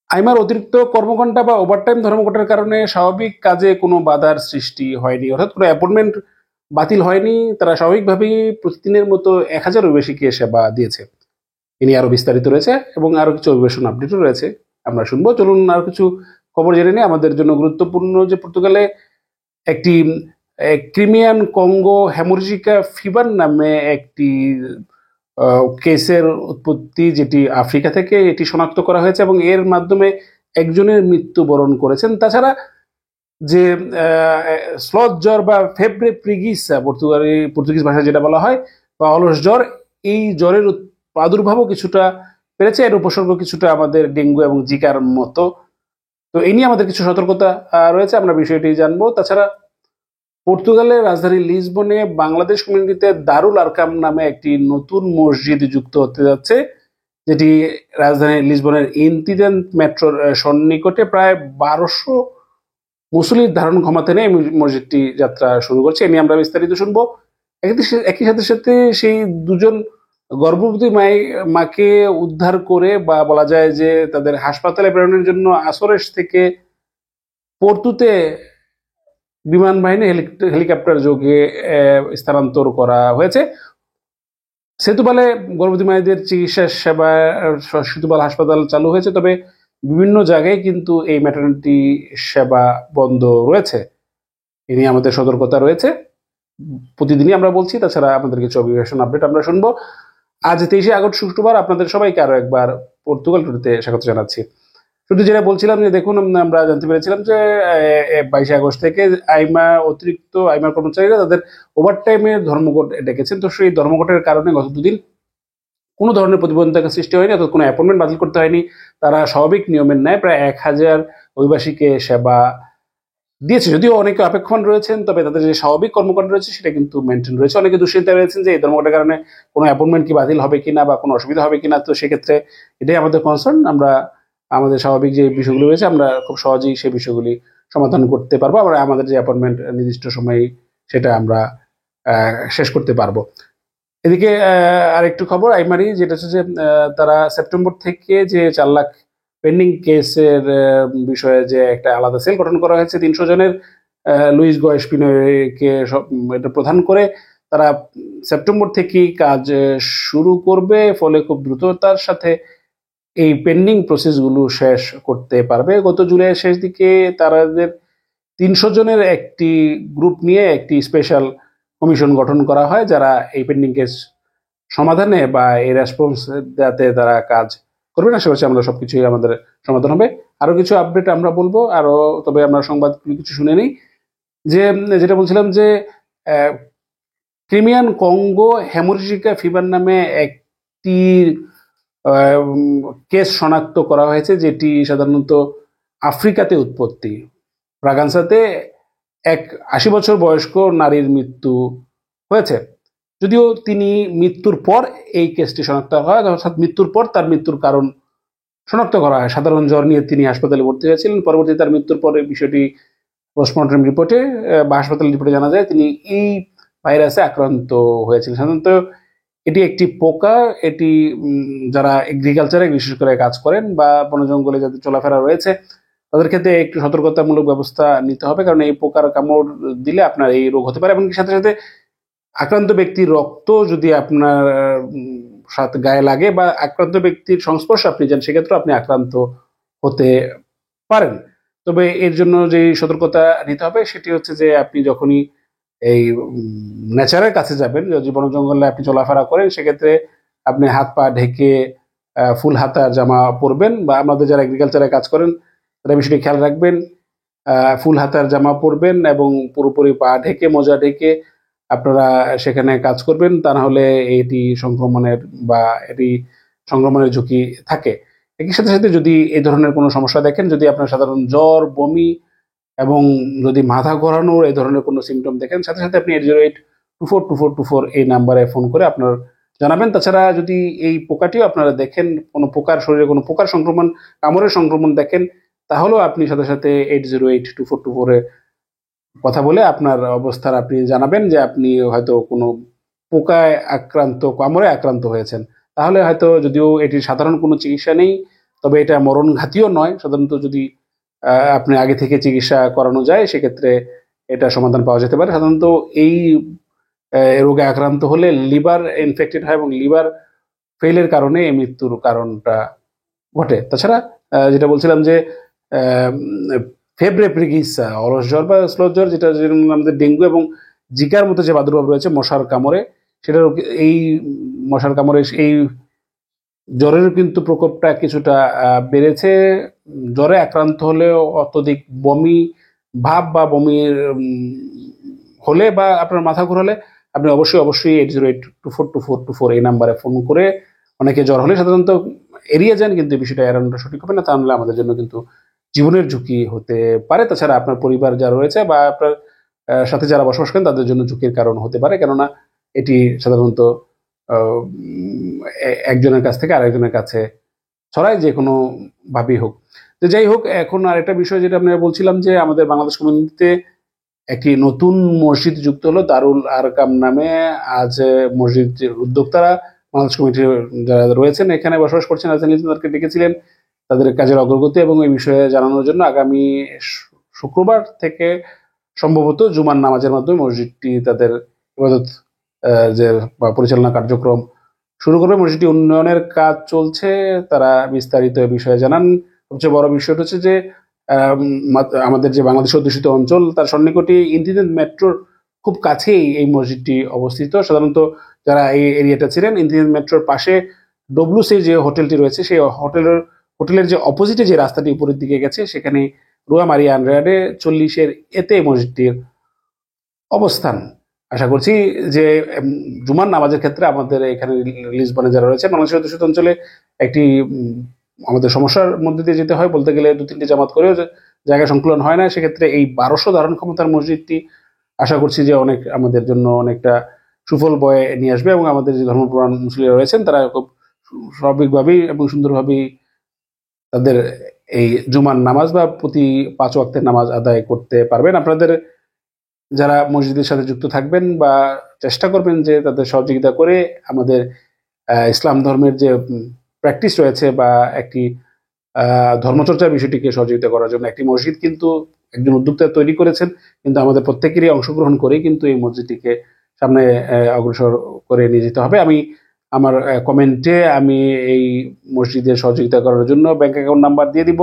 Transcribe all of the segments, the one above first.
আইমার অতিরিক্ত কর্মঘণ্টা বা ওভারটাইম ধর্মঘটের কারণে স্বাভাবিক কাজে কোনো বাধার সৃষ্টি হয়নি, অর্থাৎ কোনো অ্যাপয়েন্টমেন্ট বাতিল হয়নি। তারা স্বাভাবিকভাবেই প্রতিদিনের মতো 1000-এরও বেশি সেবা দিয়েছে। এ নিয়ে আরো বিস্তারিত রয়েছে এবং আরো কিছু অভিবাসন আপডেটও রয়েছে, আমরা শুনবো। চলুন আর কিছু খবর জেনে নিই। আমাদের জন্য গুরুত্বপূর্ণ যে পর্তুগালে একটি ক্রিমিয়ান কঙ্গো হেমোরেজিকা ফিভার নামে একটি কেসের উৎপত্তি, যেটি আফ্রিকা থেকে এটি শনাক্ত করা হয়েছে এবং এর মাধ্যমে একজনের মৃত্যুবরণ করেছেন। তাছাড়া যে স্লথ জ্বর বা ফেব্রে প্রিগিসা পর্তুগিজ ভাষায় যেটা বলা হয়, বা অলস জ্বর, এই জ্বরের প্রাদুর্ভাবও কিছুটা বেড়েছে। এর উপসর্গ কিছুটা আমাদের ডেঙ্গু এবং জিকার মতো। তো এই নিয়ে আমাদের কিছু সতর্কতা রয়েছে, আমরা বিষয়টি জানবো। তাছাড়া পর্তুগালের রাজধানী লিসবনে বাংলাদেশ কমিউনিটিতে দারুল আরকাম নামে একটি নতুন মসজিদ যুক্ত হতে যাচ্ছে, যেটি রাজধানী লিসবনের ইন্তিডেন্ট মেট্রোর সন্নিকটে প্রায় 1200 মুসল্লির ধারণ ক্ষমতা নিয়ে মসজিদটি যাত্রা শুরু করছে। এ নিয়ে আমরা বিস্তারিত শুনবো। একই সাথে সাথে সেই দুজন গর্ভবতী মাকে উদ্ধার করে, বা বলা যায় যে তাদের হাসপাতালে প্রেরণের জন্য আসরেস থেকে পর্তুতে বিমান বাহিনী হেলিকপ্টার যোগে স্থানান্তর করা হয়েছে। সেতুবালে গর্ভবতী মায়েদের চিকিৎসা সেবা সেতুবাল হাসপাতাল চালু হয়েছে, তবে বিভিন্ন জায়গায় কিন্তু এই ম্যাটারনিটি সেবা বন্ধ রয়েছে। এ নিয়ে আমাদের সতর্কতা রয়েছে, প্রতিদিনই আমরা বলছি। তাছাড়া আমাদের কিছু অভিবাসন আপডেট আমরা শুনবো। আজ 23শে আগস্ট শুক্রবার, আপনাদের সবাইকে আরো একবার পর্তুগাল টুডেতে স্বাগত জানাচ্ছি। শুধু যেটা বলছিলাম যে দেখুন, আমরা জানতে পেরেছিলাম যে 22শে আগস্ট থেকে অতিরিক্ত আইমার কর্মচারীরা তাদের ওভারটাইমের ধর্মঘট ডেকেছেন। তো সেই ধর্মঘটের কারণে গত দুদিন কোনো ধরনের প্রতিবন্ধকতা সৃষ্টি হয়নি, অর্থাৎ কোনো অ্যাপয়েন্টমেন্ট বাতিল করতে হয়নি। তারা স্বাভাবিক নিয়মের ন্যায় প্রায় 1000 অভিবাসীকে সেবা দিয়েছে। যদিও অনেকে অপেক্ষমান রয়েছেন, তবে তাদের যে স্বাভাবিক কর্মকাণ্ড রয়েছে সেটা কিন্তু মেনটেন রয়েছে। অনেকে দুশ্চিন্তায় রয়েছেন যে এই ধর্মঘটের কারণে কোনো অ্যাপয়েন্টমেন্ট কি বাতিল হবে কিনা বা কোনো অসুবিধা হবে কিনা। তো সেক্ষেত্রে এটাই আমাদের কনসার্ন। আমরা আমাদের স্বাভাবিক যে বিষয়গুলো রয়েছে আমরা খুব সহজেই সেই বিষয়গুলি সমাধান করতে পারবো। আবার আমাদের যে অ্যাপয়েন্টমেন্ট নির্দিষ্ট সময়ে সেটা আমরা শেষ করতে পারবো। এদিকে আরেকটু খবর আইমারি, যেটা হচ্ছে যে তারা সেপ্টেম্বর থেকে যে 4 লাখ পেন্ডিং কেসের বিষয়ে যে একটা আলাদা সেল গঠন করা হয়েছে 300 জনের, লুইস গয়েসপিনোকে এটা প্রধান করে তারা সেপ্টেম্বর থেকেই কাজ শুরু করবে। ফলে খুব দ্রুততার সাথে এই পেন্ডিং প্রসেসগুলো শেষ করতে পারবে। গত জুলাইয়ের শেষ দিকে তাদের 300 জনের একটি গ্রুপ নিয়ে একটি স্পেশাল কমিশন গঠন করা হয়, যারা এই পেন্ডিং কেস সমাধানে বা এই রেসপন্স দেওয়াতে তারা কাজ করবেন। আশা করছি আমরা সবকিছুই আমাদের সমাধান হবে। আরো কিছু আপডেট আমরা বলবো আরো, তবে আমরা সংবাদগুলো কিছু শুনে নিই। যেটা বলছিলাম যে ক্রিমিয়ান কঙ্গো হেমোরেজিকা ফিভার নামে একটি কেস শনাক্ত করা হয়েছে, যেটি সাধারণত আফ্রিকাতে উৎপত্তি। ব্রাগান্সাতে এক 80 বছর বয়স্ক নারীর মৃত্যু হয়েছে। যদিও তিনি মৃত্যুর পর এই কেসটি শনাক্ত হয়, অর্থাৎ মৃত্যুর পর তার মৃত্যুর কারণ শনাক্ত করা হয়। সাধারণ জ্বর নিয়ে তিনি হাসপাতালে ভর্তি হয়েছিলেন। পরবর্তীতে তার মৃত্যুর পরে বিষয়টি পোস্টমর্টম রিপোর্টে বা হাসপাতাল রিপোর্টে জানা যায় তিনি এই ভাইরাসে আক্রান্ত হয়েছিলেন। সাধারণত এটি একটি পোকা। এটি যারা এগ্রিকালচারে বিশেষ করে কাজ করেন বা বন জঙ্গলে যাদের চলাফেরা রয়েছে তাদের ক্ষেত্রে একটু সতর্কতামূলক ব্যবস্থা নিতে হবে, কারণ এই পোকার কামড় দিলে আপনার এই রোগ হতে পারে। এবং সাথে সাথে আক্রান্ত ব্যক্তির রক্ত যদি আপনার সাথে গায়ে লাগে বা আক্রান্ত ব্যক্তির সংস্পর্শে আপনি যান, সেক্ষেত্রে আপনি আক্রান্ত হতে পারেন। তবে এর জন্য যে সতর্কতা নিতে হবে সেটি হচ্ছে যে আপনি যখনই এই নেচারের কাছে যাবেন, যদি বন জঙ্গলে আপনি চলাফেরা করেন, সেক্ষেত্রে আপনি হাত পা ঢেকে ফুল হাতার জামা পরবেন, বা আমাদের যারা এগ্রিকালচারে কাজ করেন তারা বিষয়টি খেয়াল রাখবেন। ফুল হাতার জামা পরবেন এবং পুরোপুরি পা ঢেকে মোজা ঢেকে আপনারা সেখানে কাজ করবেন, তা না হলে এটি সংক্রমণের ঝুঁকি থাকে। একই সাথে সাথে যদি এই ধরনের কোনো সমস্যা দেখেন, যদি আপনার সাধারণ জ্বর, বমি এবং যদি মাথা ঘোরানোর এই ধরনের কোনো সিমটম দেখেন, সাথে সাথে আপনি 808242424 এই নাম্বারে ফোন করে আপনার জানাবেন। তাছাড়া যদি এই পোকাটিও আপনারা দেখেন, কোনো পোকার শরীরে কোনো পোকার সংক্রমণ, কামড়ের সংক্রমণ দেখেন, তাহলেও আপনি সাথে সাথে 8082424 কথা বলে আপনার অবস্থার আপনি জানাবেন যে আপনি হয়তো কোনো পোকায় আক্রান্ত, কামড়ে আক্রান্ত হয়েছেন। তাহলে হয়তো, যদিও এটির সাধারণ কোনো চিকিৎসা নেই, তবে এটা মরণঘাতীও নয়। সাধারণত যদি আপনি আগে থেকে চিকিৎসা করানো যায় সেক্ষেত্রে এটা সমাধান পাওয়া যেতে পারে। সাধারণত এই রোগে আক্রান্ত হলে লিভার ইনফেক্টেড হয় এবং লিভার ফেলের কারণে এই মৃত্যুর কারণটা ঘটে। তাছাড়া যেটা বলছিলাম যে ফেব্রে প্রিগিসা, অলস জ্বর বা স্লো জ্বর, যেটা আমাদের ডেঙ্গু এবং জিকার মতো যে প্রাদুর্ভাব রয়েছে মশার কামড়ে, সেটার এই মশার কামড়ে এই জ্বরের কিন্তু প্রকোপটা কিছুটা বেড়েছে। জ্বরে আক্রান্ত হলে অত্যধিক বমি ভাব বা বমির হলে বা আপনার মাথা ঘুরালে আপনি অবশ্যই 808242424 এই নাম্বারে ফোন করে, অনেকে জ্বর হলে সাধারণত এড়িয়ে যান, কিন্তু এই বিষয়টা এড়ানোটা সঠিক হবে না, তাহলে আমাদের জন্য কিন্তু জীবনের ঝুঁকি হতে পারে। তাছাড়া আপনার পরিবার যারা রয়েছে বা আপনার সাথে যারা বসবাস করেন তাদের জন্য ঝুঁকির কারণ হতে পারে, কেননা এটি সাধারণত একজনের কাছ থেকে আরেকজনের কাছে ছড়ায়, যে কোনো ভাবেই হোক। তো যাই হোক, এখন আরেকটা বিষয় যেটা আমরা বলছিলাম যে আমাদের বাংলাদেশ কমিউনিটিতে একটি নতুন মসজিদ যুক্ত হলো, দারুল আরকাম নামে। আজ মসজিদ উদ্যোক্তারা বাংলাদেশ কমিটির যারা রয়েছেন এখানে বসবাস করছেন, তাদেরকে ডেকেছিলেন তাদের কাজের অগ্রগতি এবং এই বিষয়ে জানানোর জন্য। আগামী শুক্রবার থেকে সম্ভবত জুমার নামাজের মাধ্যমে মসজিদটি তাদের ইবাদত যে পরিচালনা কার্যক্রম শুরু করবে। মসজিদটি উন্নয়নের কাজ চলছে, তারা বিস্তারিত বিষয়ে জানান। সবচেয়ে বড় বিষয়টা হচ্ছে যে আমাদের যে বাংলাদেশ অধ্যুষিত অঞ্চল তার সন্নিকটে ইন্টিগ্রেটেড মেট্রোর খুব কাছেই এই মসজিদটি অবস্থিত। সাধারণত যারা এই এরিয়াটা ছিলেন, ইন্টিগ্রেটেড মেট্রোর পাশে ডব্লুসি যে হোটেলটি রয়েছে, সেই হোটেলের যে অপোজিটে যে রাস্তাটি উপরের দিকে গেছে, সেখানে রুয়া মারিয়া আন্ড্রাডে 40-এর এতে মসজিদটির অবস্থান। আশা করছি যে জুমার নামাজের ক্ষেত্রে আমাদের এখানে লিসবনে যারা রয়েছে, বাংলাদেশের অধ্যুষিত অঞ্চলে একটি আমাদের সমস্যার মধ্যে দিয়ে যেতে হয়, বলতে গেলে 2-3টি জামাত করেও জায়গা সংকুলন হয় না। সেক্ষেত্রে এই 1200 ধারণ ক্ষমতার মসজিদটি আশা করছি যে অনেক আমাদের জন্য অনেকটা সুফল বয়ে নিয়ে আসবে এবং আমাদের যে ধর্মপ্রাণ মুসলিমরা রয়েছেন তারা খুব স্বাভাবিকভাবেই এবং সুন্দরভাবেই তাদের এই জুমার নামাজ বা প্রতি 5 ওয়াক্তের নামাজ আদায় করতে পারবেন। আপনাদের যারা মসজিদের সাথে যুক্ত থাকবেন বা চেষ্টা করবেন যে তাদের সহযোগিতা করে আমাদের ইসলাম ধর্মের যে প্র্যাকটিস রয়েছে বা একটি ধর্মচর্চার বিষয়টিকে সহযোগিতা করার জন্য। একটি মসজিদ কিন্তু একজন উদ্যোক্তা তৈরি করেছেন, কিন্তু আমাদের প্রত্যেকেরই অংশগ্রহণ করে কিন্তু এই মসজিদটিকে সামনে অগ্রসর করে নিয়ে যেতে হবে। আমি আমার কমেন্টে আমি এই মসজিদের সহযোগিতা করার জন্য ব্যাংক অ্যাকাউন্ট নাম্বার দিয়ে দিব,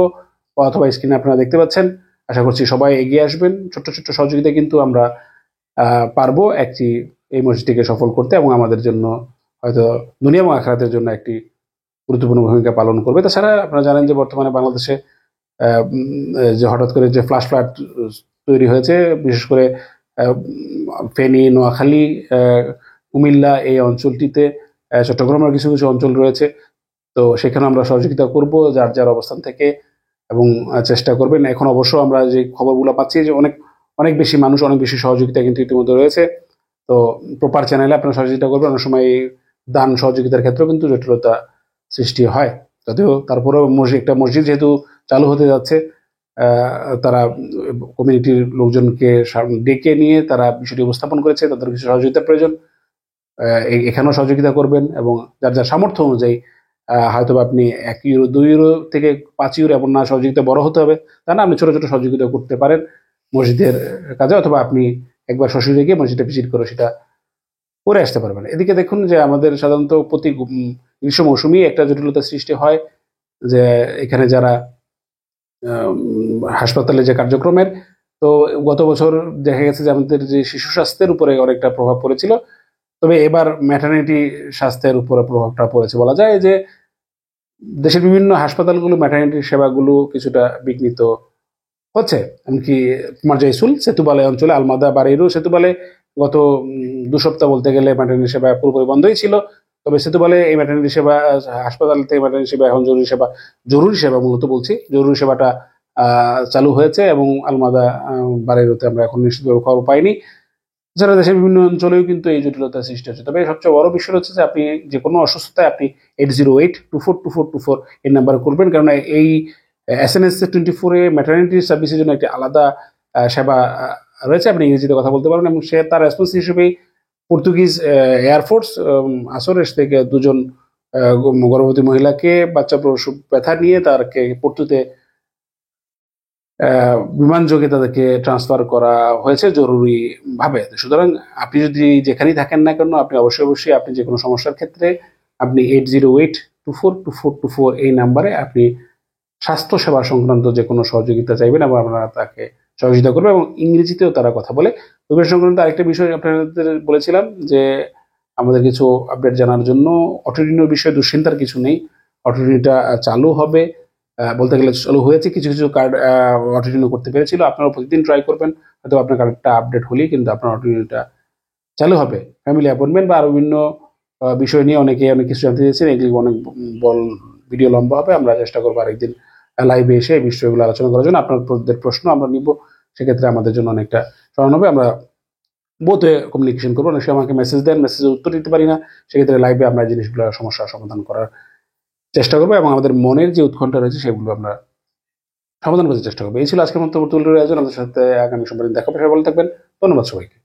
অথবা স্ক্রিনে আপনারা দেখতে পাচ্ছেন। আশা করছি সবাই এগিয়ে আসবেন। ছোট্ট ছোট্ট সহযোগিতা কিন্তু আমরা পারবো এই মসজিদটিকে সফল করতে এবং আমাদের জন্য হয়তো দুনিয়া এবং আখিরাতের জন্য একটি গুরুত্বপূর্ণ ভূমিকা পালন করবে। তাছাড়া আপনারা জানেন যে বর্তমানে বাংলাদেশে যে হঠাৎ করে যে ফ্লাশ ফ্লাড তৈরি হয়েছে, বিশেষ করে ফেনী, নোয়াখালী, কুমিল্লা এই অঞ্চলটিতে, চট্টগ্রামের কিছু কিছু অঞ্চল রয়েছে, তো সেখানে আমরা সহযোগিতা করব যার যার অবস্থান থেকে এবং চেষ্টা করবেন। এখন অবশ্য আমরা যে খবরগুলো পাচ্ছি যে অনেক অনেক বেশি মানুষ, অনেক বেশি সহযোগিতা কিন্তু ইতিমধ্যে রয়েছে। তো প্রপার চ্যানেলে আপনারা সহযোগিতা করবেন। অনেক সময় দান সহযোগিতার ক্ষেত্রেও কিন্তু জটিলতা সৃষ্টি হয়, যদিও তারপরেও একটা মসজিদ যেহেতু চালু হতে যাচ্ছে, তারা কমিউনিটির লোকজনকে ডেকে নিয়ে তারা বিষয়টি উপস্থাপন করেছে, তাদের কিছু সহযোগিতার প্রয়োজন, এখানেও সহযোগিতা করবেন এবং যার যার সামর্থ্য অনুযায়ী হয়তো আপনি 1 ইউরো 2 ইউরো থেকে 5 ইউরো এমন না, সহযোগিতা বড় হতে হবে তা না, আপনি ছোট ছোট সহযোগিতা করতে পারেন মসজিদের কাজে, অথবা আপনি একবার সরাসরি গিয়ে মসজিদে ভিজিট করে সেটা করে আসতে পারবেন। এদিকে দেখুন যে আমাদের সাধারণত প্রতি গ্রীষ্ম মৌসুমে একটা জটিলতা সৃষ্টি হয় যে এখানে যারা হাসপাতালে যে কার্যক্রমের, তো গত বছর দেখা গেছে যে আমাদের যে শিশু স্বাস্থ্যের উপরে অনেকটা প্রভাব পড়েছিল, তবে এবার ম্যাটারনিটি স্বাস্থ্যের উপরে প্রভাবটা পড়েছে। বলা যায় যে দেশের বিভিন্ন হাসপাতালগুলো ম্যাটারনিটি সেবাগুলো কিছুটা বিঘ্নিত হচ্ছে। এমনকি মার্জাইসুল সেতুবালে অঞ্চলে আলমাদা বাড়িরু সেতুবালে গত 2 সপ্তাহ বলতে গেলে ম্যাটারনিটি সেবা পুরোপুরি বন্ধই ছিল। তবে সেতুবালে এই ম্যাটারনিটি সেবা, হাসপাতাল থেকে ম্যাটারনিটি সেবা এখন জরুরি সেবা মূলত বলছি, জরুরি সেবাটা চালু হয়েছে এবং আলমাদা বাড়িরুতে আমরা এখন নিশ্চিতভাবে খবর পাইনি। যারা দেশের বিভিন্ন অঞ্চলেও কিন্তু এই জটিলতার সৃষ্টি হচ্ছে। তবে সবচেয়ে বড় বিষয় হচ্ছে যে আপনি যে কোনো অসুস্থতায় আপনি 808242424 এই নাম্বারে করবেন, কারণ এই SNS 24-এ ম্যাটারনিটি সার্ভিসের জন্য একটি আলাদা সেবা রয়েছে। আপনি ইংরেজিতে কথা বলতে পারবেন এবং সে তার রেসপন্স হিসেবে পর্তুগিজ এয়ারফোর্স আসরেস থেকে 2 জন গর্ভবতী মহিলাকে বাচ্চা প্রসব ব্যথা নিয়ে তারকে পর্তুতে বিমান যোগে তাদেরকে ট্রান্সফার করা হয়েছে জরুরি ভাবে। সুতরাং আপনি যদি যেখানেই থাকেন না কেন, আপনি অবশ্যই আপনি যে কোনো সমস্যার ক্ষেত্রে আপনি 808242424 এই নাম্বারে আপনি স্বাস্থ্য সেবা সংক্রান্ত যে কোনো সহযোগিতা চাইবেন এবং আমরা তাকে সহযোগিতা করবো, এবং ইংরেজিতেও তারা কথা বলে। রোগের সংক্রান্ত আরেকটা বিষয় আপনাদের বলেছিলাম যে আমাদের কিছু আপডেট জানার জন্য অটোরিনিউর বিষয়ে দুশ্চিন্তার কিছু নেই। অটোরিনিউটা চালু হবে, বলতে গেলে চালু হয়েছে, কিছু কিছু কার্ড অটোরিনিউ করতে পেরেছিল। আপনারা প্রতিদিন ট্রাই করবেন, হয়তো আপনার কার্ডটা আপডেট হলেই কিন্তু আপনার অটোরিনিউটা চালু হবে। ফ্যামিলি অ্যাপয়েন্টমেন্ট বা আরো বিভিন্ন বিষয় নিয়ে অনেকে অনেক কিছু জানতে চেয়েছেন, এগুলি অনেক বল ভিডিও লম্বা হবে। আমরা চেষ্টা করবো আরেকদিন লাইভে এসে এই বিষয়গুলো আলোচনা করার জন্য। আপনাদের প্রশ্ন আমরা নিব, সেক্ষেত্রে আমাদের জন্য অনেকটা সহজ হবে। আমরা বোথে কমিউনিকেশন করবো। অনেক সময় আমাকে মেসেজ দেন, মেসেজে উত্তর দিতে পারি না, সেক্ষেত্রে লাইভে আমরা জিনিসগুলো সমস্যার সমাধান করার চেষ্টা করবো এবং আমাদের মনের যে উৎকণ্ঠা রয়েছে সেগুলো আমরা সমাধান করার চেষ্টা করবো। এই ছিল আজকের মতো আয়োজন। আপনাদের সাথে আগামী সোমবার দেখা হবে। সবাই ভালো থাকবেন। ধন্যবাদ সবাইকে।